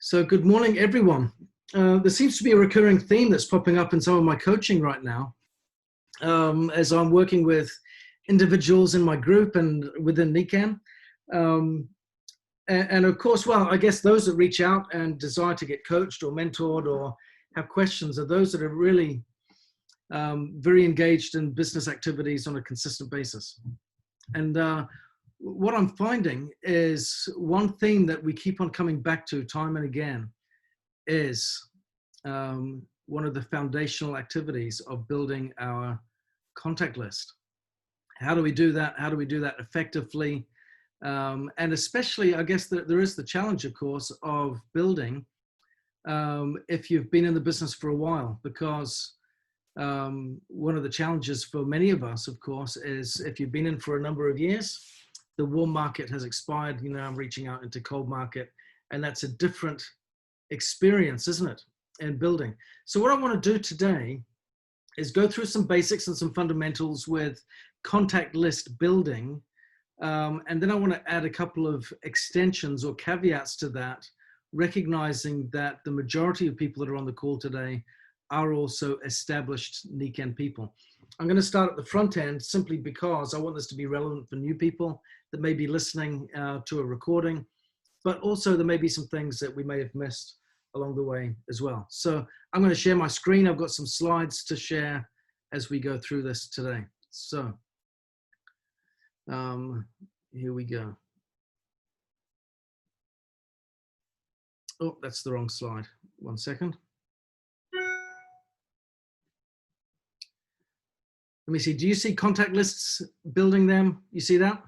So good morning, everyone. There seems to be a recurring theme that's popping up in some of my coaching right now, as I'm working with individuals in my group and within NICAN. And of course, well, I guess those that reach out and desire to get coached or mentored or have questions are those that are really very engaged in business activities on a consistent basis. And what I'm finding is one theme that we keep on coming back to time and again is one of the foundational activities of building our contact list. How do we do that? How do we do that effectively? And especially, I guess there is the challenge, of course, of building if you've been in the business for a while, because one of the challenges for many of us, of course, is if you've been in for a number of years, the warm market has expired, I'm reaching out into cold market, and that's a different experience, isn't it, in building. So what I want to do today is go through some basics and some fundamentals with contact list building, and then I want to add a couple of extensions or caveats to that, recognizing that the majority of people that are on the call today are also established NICAN people. I'm going to start at the front end simply because I want this to be relevant for new people that may be listening to a recording, but also there may be some things that we may have missed along the way as well. So I'm going to share my screen. I've got some slides to share as we go through this today. So here we go. Oh, that's the wrong slide. One second. Let me see, do you see contact lists building them? You see that?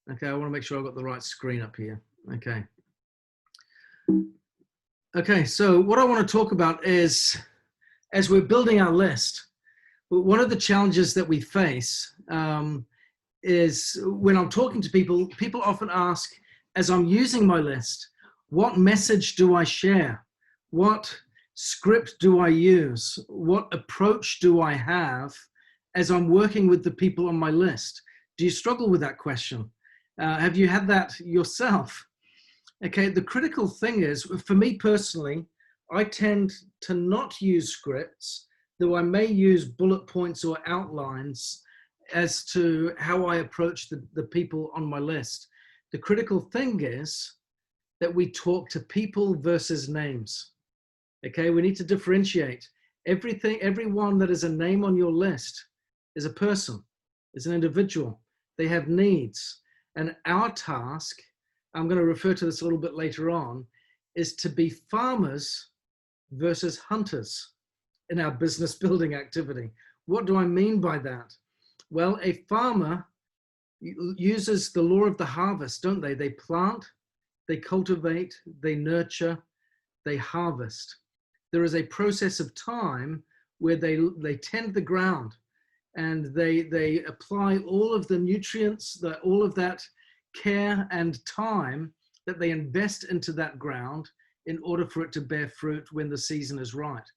Okay, I want to make sure I've got the right screen up here. Okay. Okay, so what I want to talk about is, as we're building our list, one of the challenges that we face is when I'm talking to people, people often ask, as I'm using my list, what message do I share? What script do I use? What approach do I have as I'm working with the people on my list? Do you struggle with that question? Have you had that yourself? Okay, the critical thing is, for me personally, I tend to not use scripts, though I may use bullet points or outlines as to how I approach the people on my list. The critical thing is that we talk to people versus names. Okay, we need to differentiate. Everyone that is a name on your list is a person, is an individual. They have needs. And our task, I'm going to refer to this a little bit later on, is to be farmers versus hunters in our business building activity. What do I mean by that? Well, a farmer uses the law of the harvest, don't they? They plant, they cultivate, they nurture, they harvest. There is a process of time where they tend the ground and they apply all of the nutrients, all of that care and time that they invest into that ground in order for it to bear fruit when the season is right.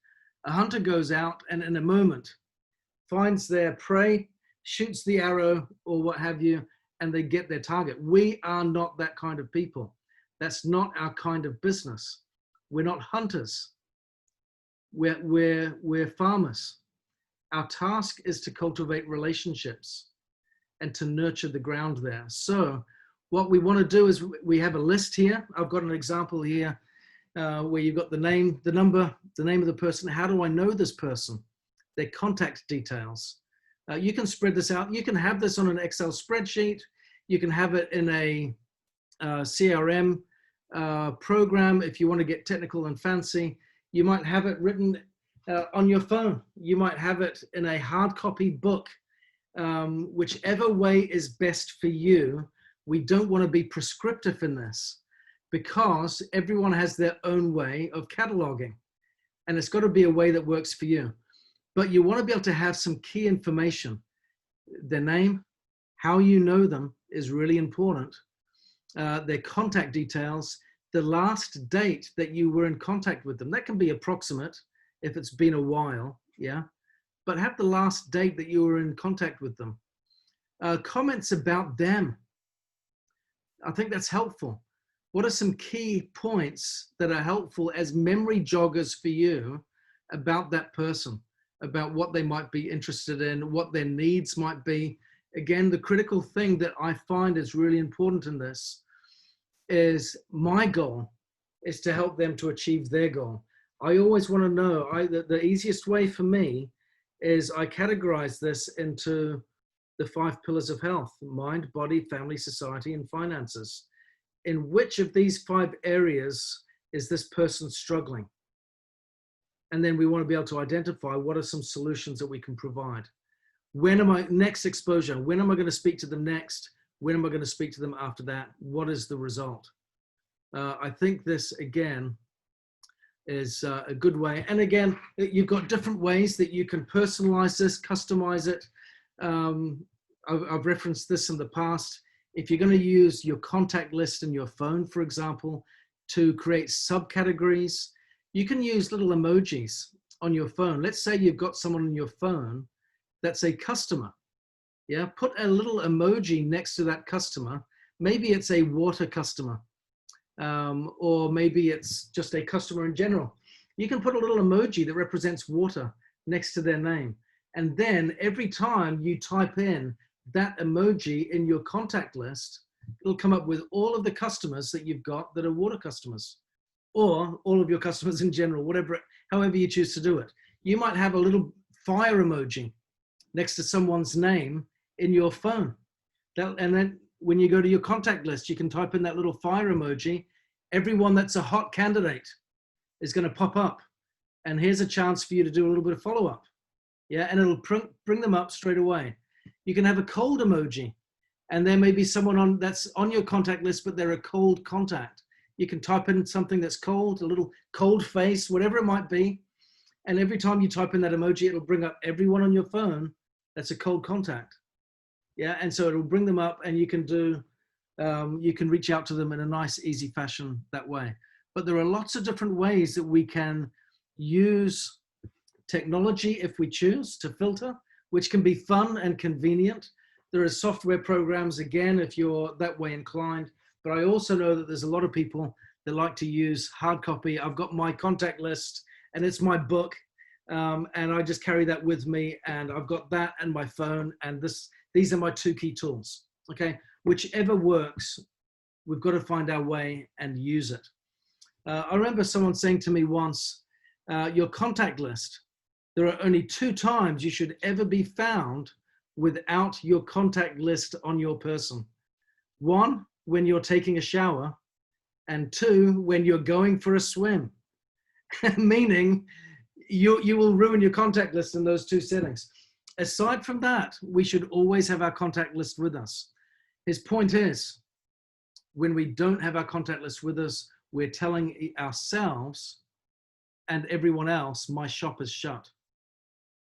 A hunter goes out and in a moment finds their prey, shoots the arrow or what have you, and they get their target. We are not that kind of people. That's not our kind of business. We're not hunters. We're farmers. Our task is to cultivate relationships and to nurture the ground there. So what we want to do is we have a list here. I've got an example here where you've got the name, the number, the name of the person. How do I know this person? Their contact details. You can spread this out. You can have this on an Excel spreadsheet. You can have it in a CRM program if you want to get technical and fancy. You might have it written on your phone. You might have it in a hard copy book, whichever way is best for you. We don't want to be prescriptive in this because everyone has their own way of cataloging, and it's got to be a way that works for you. But you want to be able to have some key information. Their name, how you know them is really important. Their contact details, the last date that you were in contact with them. That can be approximate if it's been a while, yeah? But have the last date that you were in contact with them. Comments about them. I think that's helpful. What are some key points that are helpful as memory joggers for you about that person, about what they might be interested in, what their needs might be? Again, the critical thing that I find is really important in this is my goal is to help them to achieve their goal. I always want to know, the easiest way for me is I categorize this into the 5 pillars of health: mind, body, family, society, and finances. In which of these 5 areas is this person struggling? And then we want to be able to identify what are some solutions that we can provide. When am I next exposure? When am I going to speak to them next? When am I going to speak to them after that? What is the result? I think this, again, is a good way. And again, you've got different ways that you can personalize this, customize it. I've referenced this in the past. If you're going to use your contact list in your phone, for example, to create subcategories, you can use little emojis on your phone. Let's say you've got someone on your phone that's a customer. Yeah, put a little emoji next to that customer. Maybe it's a water customer, or maybe it's just a customer in general. You can put a little emoji that represents water next to their name. And then every time you type in that emoji in your contact list, it'll come up with all of the customers that you've got that are water customers, or all of your customers in general, whatever, however you choose to do it. You might have a little fire emoji next to someone's name in your phone. And then when you go to your contact list, you can type in that little fire emoji. Everyone that's a hot candidate is going to pop up. And here's a chance for you to do a little bit of follow-up. Yeah, and it'll bring them up straight away. You can have a cold emoji, and there may be someone that's on your contact list, but they're a cold contact. You can type in something that's cold, a little cold face, whatever it might be. And every time you type in that emoji, it'll bring up everyone on your phone that's a cold contact. Yeah, and so it'll bring them up, and you can reach out to them in a nice, easy fashion that way. But there are lots of different ways that we can use technology, if we choose, to filter, which can be fun and convenient. There are software programs, again, if you're that way inclined. But I also know that there's a lot of people that like to use hard copy. I've got my contact list, and it's my book, and I just carry that with me, and I've got that and my phone, and these are my 2 key tools. Okay, whichever works, we've got to find our way and use it. I remember someone saying to me once, your contact list, there are only 2 times you should ever be found without your contact list on your person. 1, when you're taking a shower, and 2, when you're going for a swim. Meaning you will ruin your contact list in those 2 settings. Aside from that, we should always have our contact list with us. His point is, when we don't have our contact list with us, we're telling ourselves and everyone else, my shop is shut.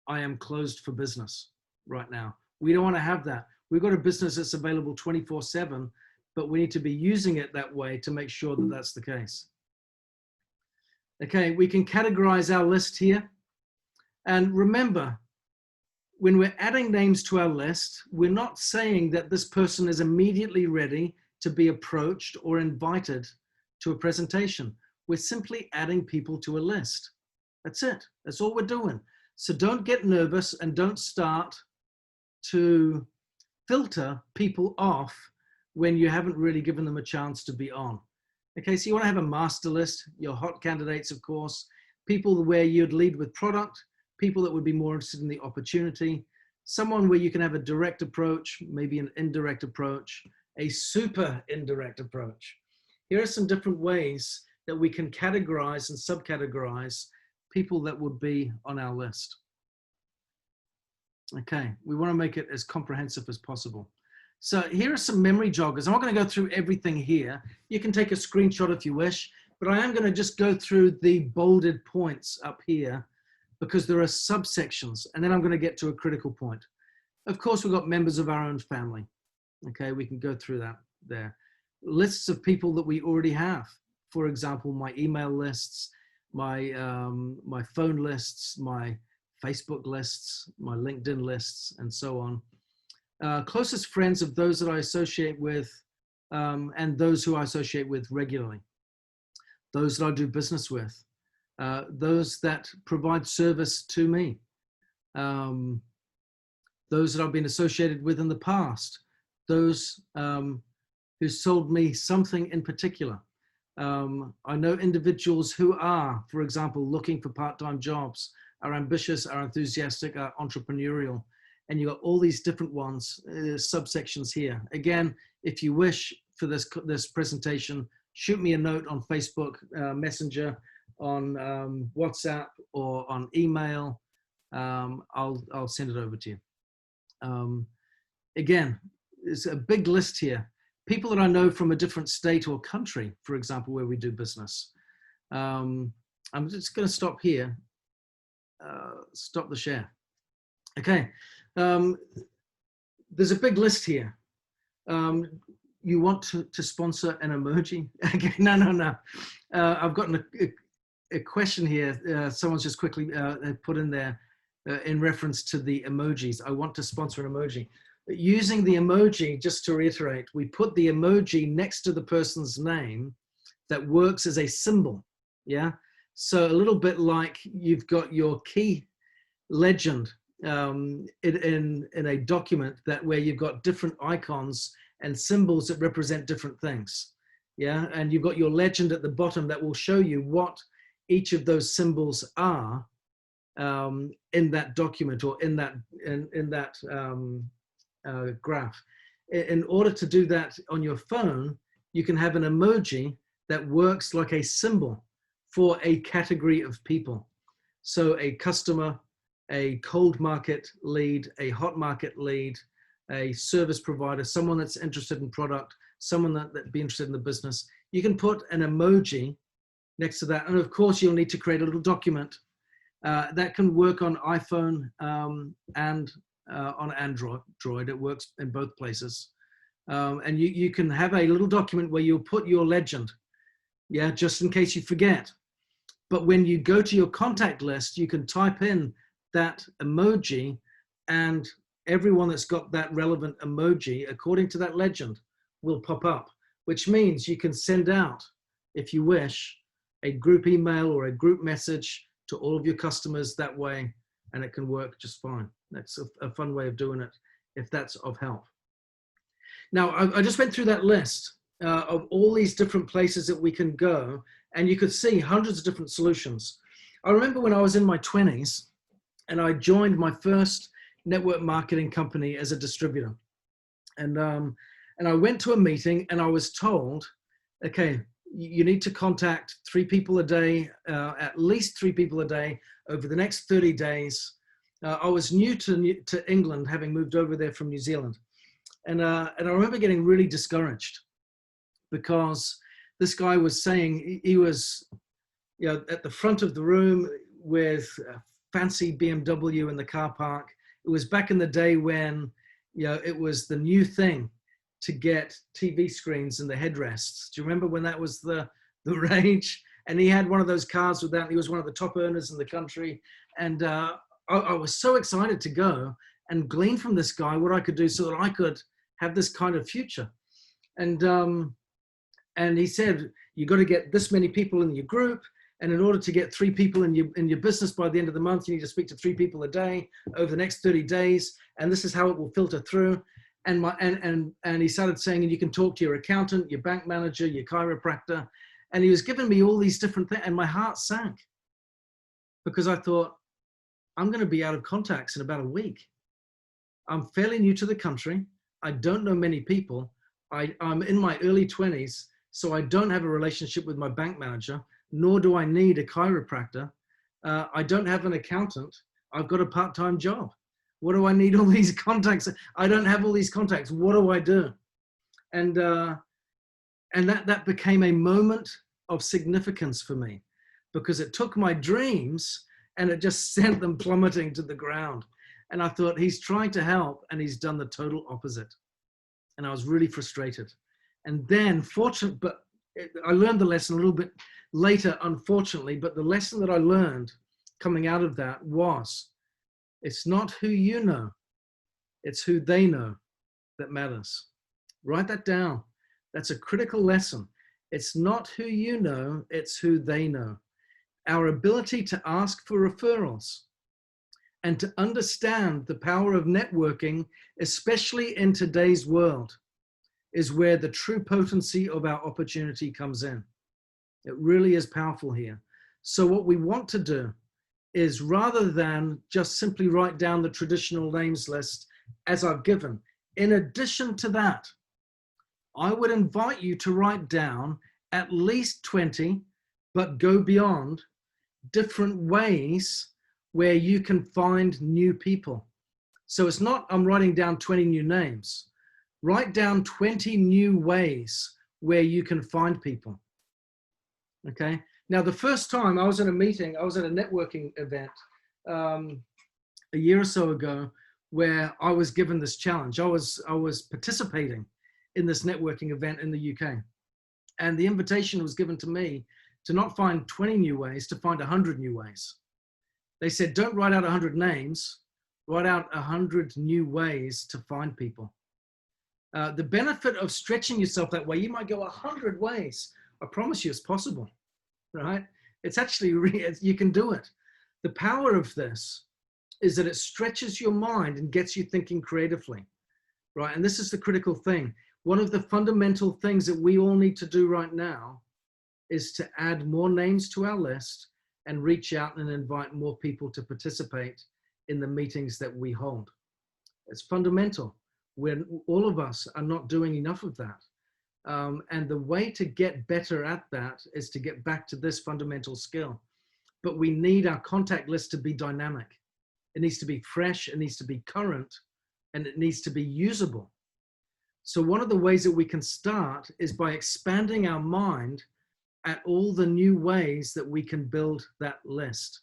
I am closed for business right now. We don't want to have that. We've got a business that's available 24/7, but we need to be using it that way to make sure that that's the case. Okay, we can categorize our list here. And remember, when we're adding names to our list, we're not saying that this person is immediately ready to be approached or invited to a presentation. We're simply adding people to a list. That's it. That's all we're doing. So don't get nervous and don't start to filter people off when you haven't really given them a chance to be on. Okay, so you want to have a master list, your hot candidates, of course, people where you'd lead with product, people that would be more interested in the opportunity, someone where you can have a direct approach, maybe an indirect approach, a super indirect approach. Here are some different ways that we can categorize and subcategorize people that would be on our list. Okay, we want to make it as comprehensive as possible. So here are some memory joggers. I'm not going to go through everything here. You can take a screenshot if you wish, but I am going to just go through the bolded points up here because there are subsections, and then I'm going to get to a critical point. Of course, we've got members of our own family. Okay, we can go through that there. Lists of people that we already have. For example, my email lists, my phone lists, my Facebook lists, my LinkedIn lists, and so on. Closest friends of those that I associate with and those who I associate with regularly, those that I do business with, those that provide service to me, those that I've been associated with in the past, those who sold me something in particular. I know individuals who are, for example, looking for part-time jobs, are ambitious, are enthusiastic, are entrepreneurial, and you've got all these different ones, subsections here. Again, if you wish for this presentation, shoot me a note on Facebook Messenger, on WhatsApp, or on email. I'll send it over to you. Again, there's a big list here. People that I know from a different state or country, for example, where we do business. I'm just going to stop here. Stop the share. Okay. There's a big list here. You want to sponsor an emoji? Okay, no. I've gotten a question here. Someone's just quickly put in there in reference to the emojis. I want to sponsor an emoji. Using the emoji, just to reiterate, we put the emoji next to the person's name that works as a symbol. Yeah. So a little bit like you've got your key legend in a document that where you've got different icons and symbols that represent different things. Yeah. And you've got your legend at the bottom that will show you what each of those symbols are in that document or in that graph. In order to do that on your phone, you can have an emoji that works like a symbol for a category of people. So a customer, a cold market lead, a hot market lead, a service provider, someone that's interested in product, someone that'd be interested in the business. You can put an emoji next to that. And of course, you'll need to create a little document that can work on iPhone and on Android. It works in both places. And you can have a little document where you'll put your legend, yeah, just in case you forget. But when you go to your contact list, you can type in that emoji, and everyone that's got that relevant emoji, according to that legend, will pop up, which means you can send out, if you wish, a group email or a group message to all of your customers that way, and it can work just fine. That's a fun way of doing it, if that's of help. Now, I just went through that list of all these different places that we can go, and you could see hundreds of different solutions. I remember when I was in my 20s, and I joined my first network marketing company as a distributor. And I went to a meeting and I was told, okay, you need to contact 3 people a day, at least 3 people a day over the next 30 days. I was new to England, having moved over there from New Zealand. And I remember getting really discouraged because this guy was saying he was, at the front of the room with a fancy BMW in the car park. It was back in the day when, it was the new thing to get TV screens in the headrests. Do you remember when that was the rage? And he had one of those cars with that. He was one of the top earners in the country. And I was so excited to go and glean from this guy what I could do so that I could have this kind of future. And he said, you got to get this many people in your group. And in order to get 3 people in your business by the end of the month, you need to speak to 3 people a day over the next 30 days. And this is how it will filter through. And he started saying, and you can talk to your accountant, your bank manager, your chiropractor. And he was giving me all these different things, and my heart sank because I thought, I'm going to be out of contacts in about a week. I'm fairly new to the country. I don't know many people. I'm in my early 20s, so I don't have a relationship with my bank manager, nor do I need a chiropractor. I don't have an accountant. I've got a part-time job. What do I need all these contacts? I don't have all these contacts. What do I do? And that became a moment of significance for me because it took my dreams and it just sent them plummeting to the ground. And I thought, he's trying to help and he's done the total opposite. And I was really frustrated. And then I learned the lesson a little bit later, unfortunately, but the lesson that I learned coming out of that was, it's not who you know, it's who they know that matters. Write that down. That's a critical lesson. It's not who you know, it's who they know. Our ability to ask for referrals and to understand the power of networking, especially in today's world, is where the true potency of our opportunity comes in. It really is powerful here. So what we want to do is, rather than just simply write down the traditional names list as I've given, in addition to that, I would invite you to write down at least 20, but go beyond, different ways where you can find new people. So it's not, I'm writing down 20 new names. Write down 20 new ways where you can find people. Okay. Now, the first time I was at a meeting, I was at a networking event a year or so ago, where I was given this challenge. I was participating in this networking event in the UK. And the invitation was given to me to not find 20 new ways, to find 100 new ways. They said, don't write out 100 names, write out 100 new ways to find people. The benefit of stretching yourself that way, you might go 100 ways. I promise you it's possible, right? It's actually, you can do it. The power of this is that it stretches your mind and gets you thinking creatively, right? And this is the critical thing. One of the fundamental things that we all need to do right now is to add more names to our list and reach out and invite more people to participate in the meetings that we hold. It's fundamental. When all of us are not doing enough of that. And the way to get better at that is to get back to this fundamental skill. But we need our contact list to be dynamic. It needs to be fresh, it needs to be current, and it needs to be usable. So one of the ways that we can start is by expanding our mind at all the new ways that we can build that list.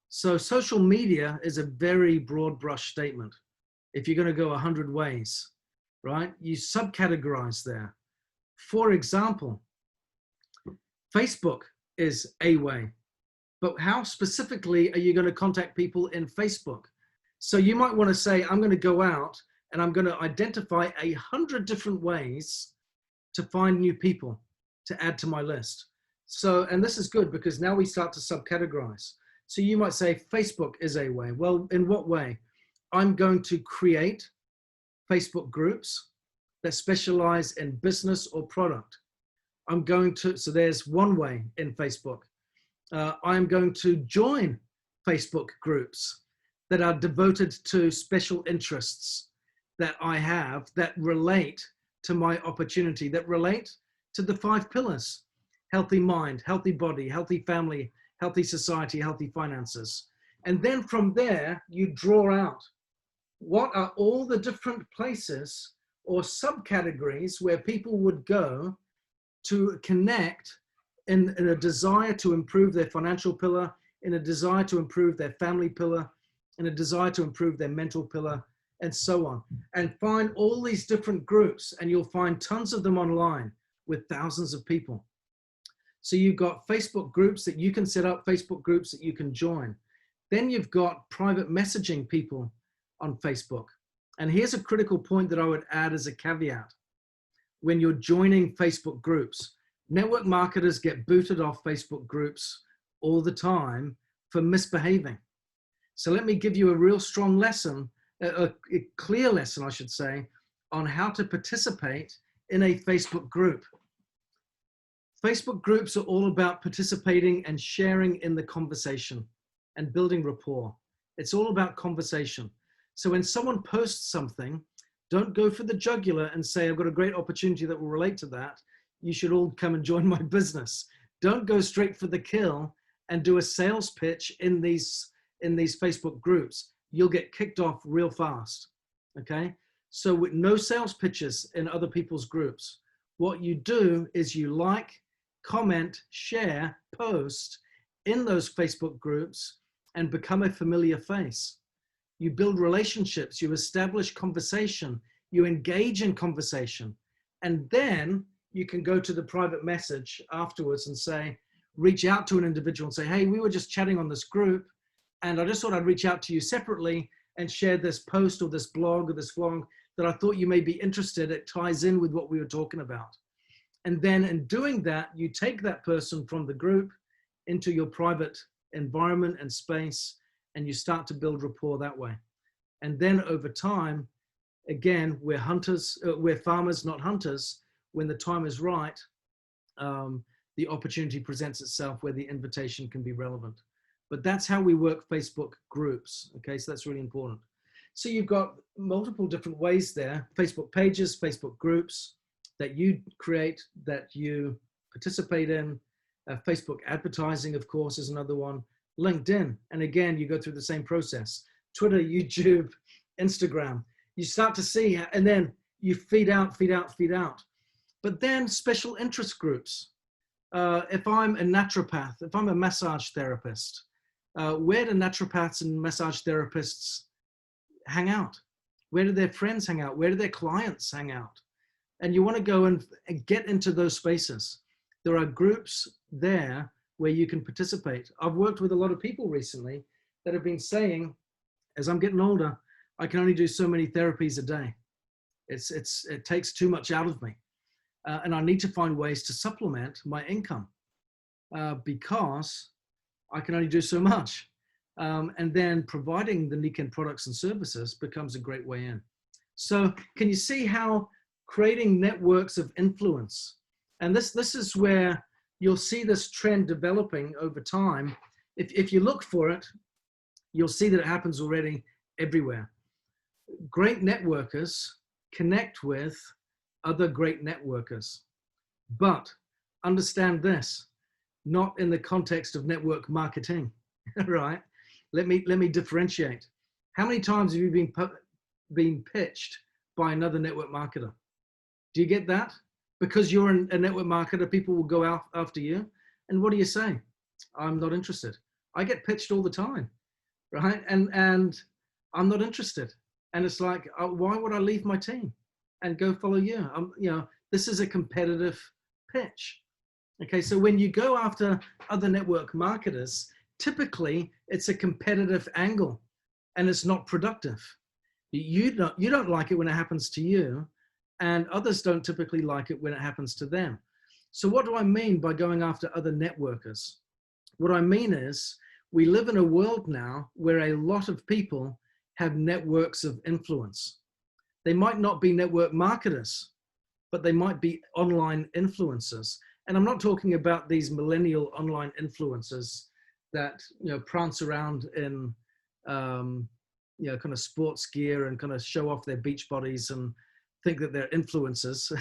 So social media is a very broad brush statement. If you're going to go 100 ways, right? You subcategorize there. For example, Facebook is a way, but how specifically are you going to contact people in Facebook? So you might want to say, I'm going to go out and I'm going to identify 100 different ways to find new people to add to my list. So, and this is good because now we start to subcategorize. So you might say Facebook is a way. Well, in what way? I'm going to create Facebook groups that specialize in business or product. I'm going to, so there's one way in Facebook. I'm going to join Facebook groups that are devoted to special interests that I have that relate to my opportunity, that relate to the 5 pillars: healthy mind, healthy body, healthy family, healthy society, healthy finances. And then from there, you draw out what are all the different places or subcategories where people would go to connect in a desire to improve their financial pillar, in a desire to improve their family pillar, in a desire to improve their mental pillar, and so on. And find all these different groups, and you'll find tons of them online with thousands of people. So you've got Facebook groups that you can set up, Facebook groups that you can join. Then you've got private messaging people on Facebook. And here's a critical point that I would add as a caveat. When you're joining Facebook groups, network marketers get booted off Facebook groups all the time for misbehaving. So let me give you a real strong lesson, a clear lesson, I should say, on how to participate in a Facebook group. Facebook groups are all about participating and sharing in the conversation and building rapport. It's all about conversation. So when someone posts something, don't go for the jugular and say, I've got a great opportunity that will relate to that. You should all come and join my business. Don't go straight for the kill and do a sales pitch in these Facebook groups. You'll get kicked off real fast, okay? So with no sales pitches in other people's groups, what you do is you like, comment, share, post in those Facebook groups and become a familiar face. You build relationships, you establish conversation, you engage in conversation, and then you can go to the private message afterwards and say, reach out to an individual and say, hey, we were just chatting on this group, and I just thought I'd reach out to you separately and share this post or this blog or this vlog that I thought you may be interested. It ties in with what we were talking about. And then in doing that, you take that person from the group into your private environment and space, and you start to build rapport that way. And then over time, again, we're hunters, we're farmers, not hunters. When the time is right, the opportunity presents itself where the invitation can be relevant. But that's how we work Facebook groups. Okay, so that's really important. So you've got multiple different ways there: Facebook pages, Facebook groups that you create, that you participate in. Facebook advertising, of course, is another one. LinkedIn, and again, you go through the same process. Twitter, YouTube, Instagram. You start to see, and then you feed out, feed out, feed out. But then special interest groups. If I'm a naturopath, if I'm a massage therapist, where do naturopaths and massage therapists hang out? Where do their friends hang out? Where do their clients hang out? And you want to go and get into those spaces. There are groups there where you can participate. I've worked with a lot of people recently that have been saying, as I'm getting older, I can only do so many therapies a day. It takes too much out of me. And I need to find ways to supplement my income because I can only do so much. And then providing the Niken products and services becomes a great way in. So can you see how creating networks of influence, and this is where you'll see this trend developing over time. If you look for it, you'll see that it happens already everywhere. Great networkers connect with other great networkers, but understand this, not in the context of network marketing, right? Let me differentiate. How many times have you been pitched by another network marketer? Do you get that? Because you're a network marketer, people will go out after you. And what do you say? I'm not interested. I get pitched all the time, right? And I'm not interested. And it's like, why would I leave my team and go follow you? This is a competitive pitch. Okay, so when you go after other network marketers, typically it's a competitive angle and it's not productive. You don't like it when it happens to you, and others don't typically like it when it happens to them. So what do I mean by going after other networkers? What I mean is we live in a world now where a lot of people have networks of influence. They might not be network marketers, but they might be online influencers. And I'm not talking about these millennial online influencers that prance around in kind of sports gear and kind of show off their beach bodies and think that they're influencers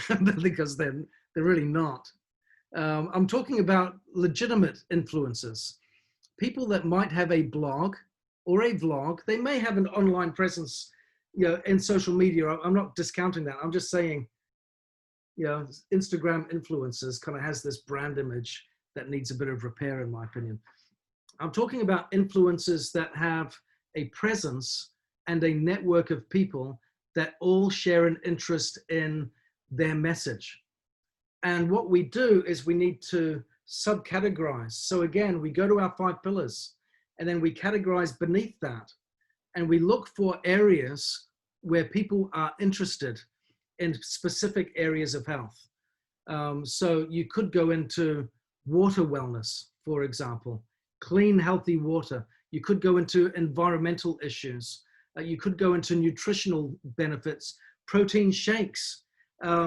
because they're really not. I'm talking about legitimate influencers, people that might have a blog or a vlog. They may have an online presence, in social media. I'm not discounting that. I'm just saying, Instagram influencers kind of has this brand image that needs a bit of repair, in my opinion. I'm talking about influencers that have a presence and a network of people that all share an interest in their message. And what we do is we need to subcategorize. So again, we go to our 5 pillars and then we categorize beneath that. And we look for areas where people are interested in specific areas of health. So you could go into water wellness, for example, clean, healthy water. You could go into environmental issues. You could go into nutritional benefits, protein shakes,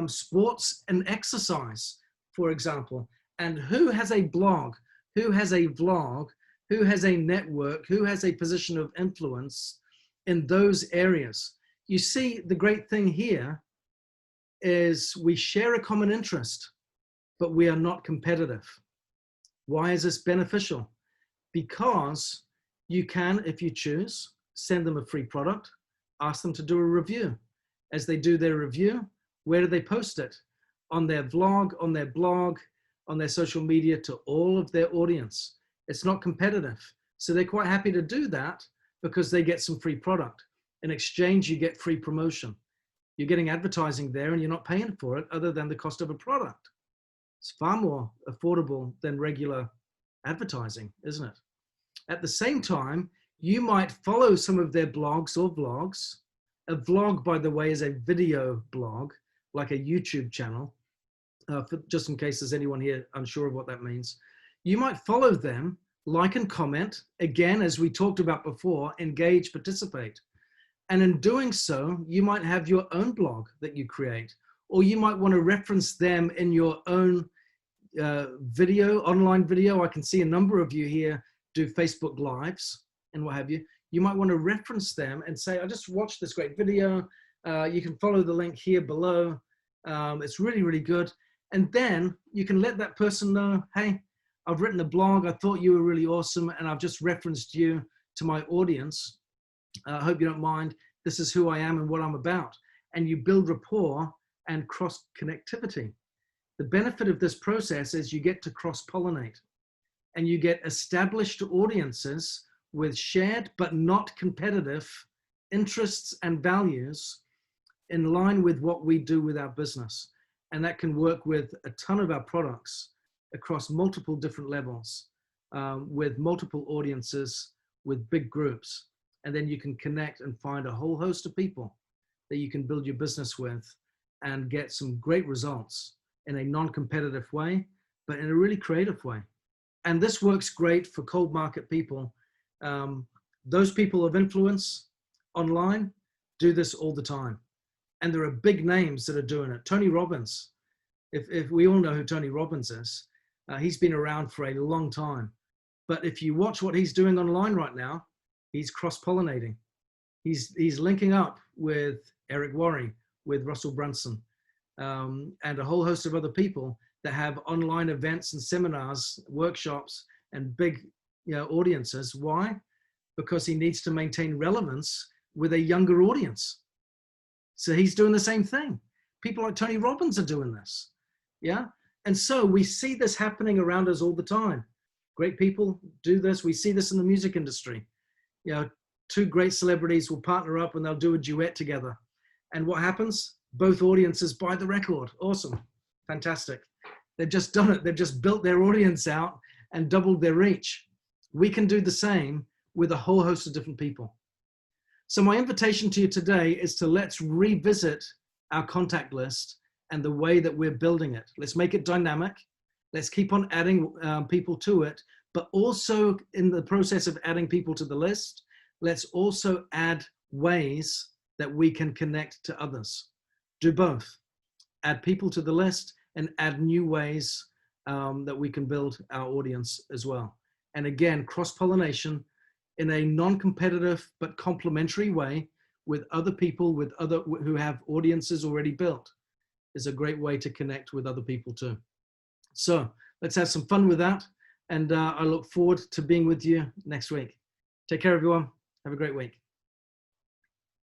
sports and exercise, for example. And who has a blog? Who has a vlog? Who has a network? Who has a position of influence in those areas? You see, the great thing here is we share a common interest, but we are not competitive. Why is this beneficial? Because you can, if you choose, send them a free product, ask them to do a review. As they do their review, where do they post it? On their vlog, on their blog, on their social media to all of their audience. It's not competitive. So they're quite happy to do that because they get some free product. In exchange, you get free promotion. You're getting advertising there and you're not paying for it other than the cost of a product. It's far more affordable than regular advertising, isn't it? At the same time, you might follow some of their blogs or vlogs. A vlog, by the way, is a video blog, like a YouTube channel. just in case there's anyone here unsure of what that means. You might follow them, like and comment. Again, as we talked about before, engage, participate. And in doing so, you might have your own blog that you create, or you might want to reference them in your own video, online video. I can see a number of you here do Facebook Lives and what have you. You might want to reference them and say, I just watched this great video. You can follow the link here below. It's really, really good. And then you can let that person know, hey, I've written a blog. I thought you were really awesome. And I've just referenced you to my audience. I hope you don't mind. This is who I am and what I'm about. And you build rapport and cross connectivity. The benefit of this process is you get to cross-pollinate and you get established audiences with shared but not competitive interests and values in line with what we do with our business. And that can work with a ton of our products across multiple different levels, with multiple audiences, with big groups. And then you can connect and find a whole host of people that you can build your business with and get some great results in a non-competitive way, but in a really creative way. And this works great for cold market people. Those people of influence online do this all the time. And there are big names that are doing it. Tony Robbins, if we all know who Tony Robbins is, he's been around for a long time. But if you watch what he's doing online right now, he's cross-pollinating. He's linking up with Eric Worre, with Russell Brunson, and a whole host of other people that have online events and seminars, workshops, and big audiences. Why? Because he needs to maintain relevance with a younger audience. So he's doing the same thing. People like Tony Robbins are doing this. Yeah. And so we see this happening around us all the time. Great people do this. We see this in the music industry. Two great celebrities will partner up and they'll do a duet together. And what happens? Both audiences buy the record. Awesome. Fantastic. They've just done it. They've just built their audience out and doubled their reach. We can do the same with a whole host of different people. So my invitation to you today is to let's revisit our contact list and the way that we're building it. Let's make it dynamic. Let's keep on adding people to it, but also in the process of adding people to the list, let's also add ways that we can connect to others. Do both. Add people to the list and add new ways that we can build our audience as well. And again, cross-pollination in a non-competitive but complementary way with other people, who have audiences already built, is a great way to connect with other people too. So let's have some fun with that. And I look forward to being with you next week. Take care, everyone. Have a great week.